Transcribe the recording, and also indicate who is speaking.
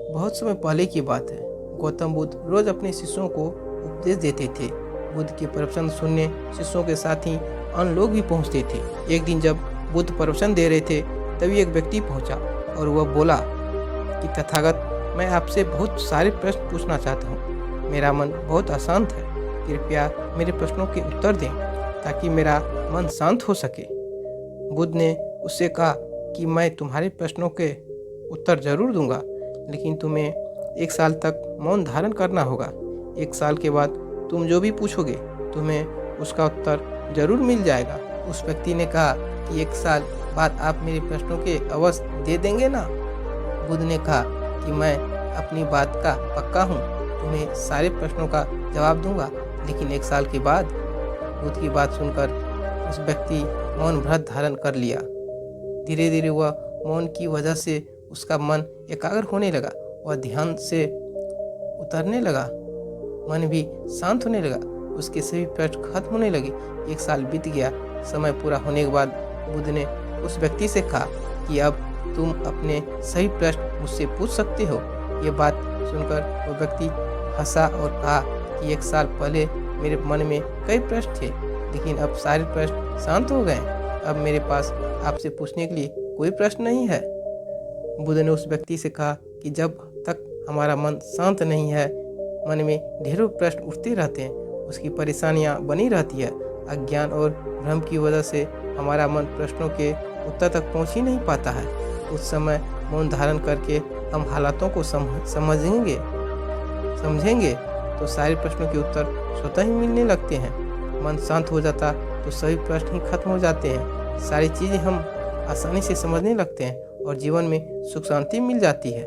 Speaker 1: बहुत समय पहले की बात है। गौतम बुद्ध रोज अपने शिष्यों को उपदेश देते थे। बुद्ध के प्रवचन सुनने शिष्यों के साथ ही अन्य लोग भी पहुंचते थे। एक दिन जब बुद्ध प्रवचन दे रहे थे, तभी एक व्यक्ति पहुंचा और वह बोला कि तथागत, मैं आपसे बहुत सारे प्रश्न पूछना चाहता हूँ। मेरा मन बहुत अशांत है, कृपया मेरे प्रश्नों के उत्तर दें ताकि मेरा मन शांत हो सके। बुद्ध ने उससे कहा कि मैं तुम्हारे प्रश्नों के उत्तर जरूर दूंगा, लेकिन तुम्हें 1 साल तक मौन धारण करना होगा। 1 साल के बाद तुम जो भी पूछोगे तुम्हें उसका उत्तर जरूर मिल जाएगा। उस व्यक्ति ने कहा कि 1 साल बाद आप मेरे प्रश्नों के अवश्य दे देंगे ना? बुद्ध ने कहा कि मैं अपनी बात का पक्का हूँ, तुम्हें सारे प्रश्नों का जवाब दूंगा, लेकिन 1 साल के बाद। बुद्ध की बात सुनकर उस व्यक्ति मौन व्रत धारण कर लिया। धीरे धीरे वह मौन की वजह से उसका मन एकाग्र होने लगा। वह ध्यान से उतरने लगा, मन भी शांत होने लगा। उसके सभी प्रश्न खत्म होने लगे। 1 साल बीत गया। समय पूरा होने के बाद बुद्ध ने उस व्यक्ति से कहा कि अब तुम अपने सही प्रश्न मुझसे पूछ सकते हो। ये बात सुनकर वो व्यक्ति हंसा और कहा कि 1 साल पहले मेरे मन में कई प्रश्न थे, लेकिन अब सारे प्रश्न शांत हो गए। अब मेरे पास आपसे पूछने के लिए कोई प्रश्न नहीं है। बुद्ध ने उस व्यक्ति से कहा कि जब तक हमारा मन शांत नहीं है, मन में ढेरों प्रश्न उठते रहते हैं, उसकी परेशानियां बनी रहती है। अज्ञान और भ्रम की वजह से हमारा मन प्रश्नों के उत्तर तक पहुंच ही नहीं पाता है। उस समय मौन धारण करके हम हालातों को समझेंगे तो सारे प्रश्नों के उत्तर स्वतः ही मिलने लगते हैं। मन शांत हो जाता तो सभी प्रश्न ही खत्म हो जाते हैं। सारी चीज़ें हम आसानी से समझने लगते हैं और जीवन में सुख शांति मिल जाती है।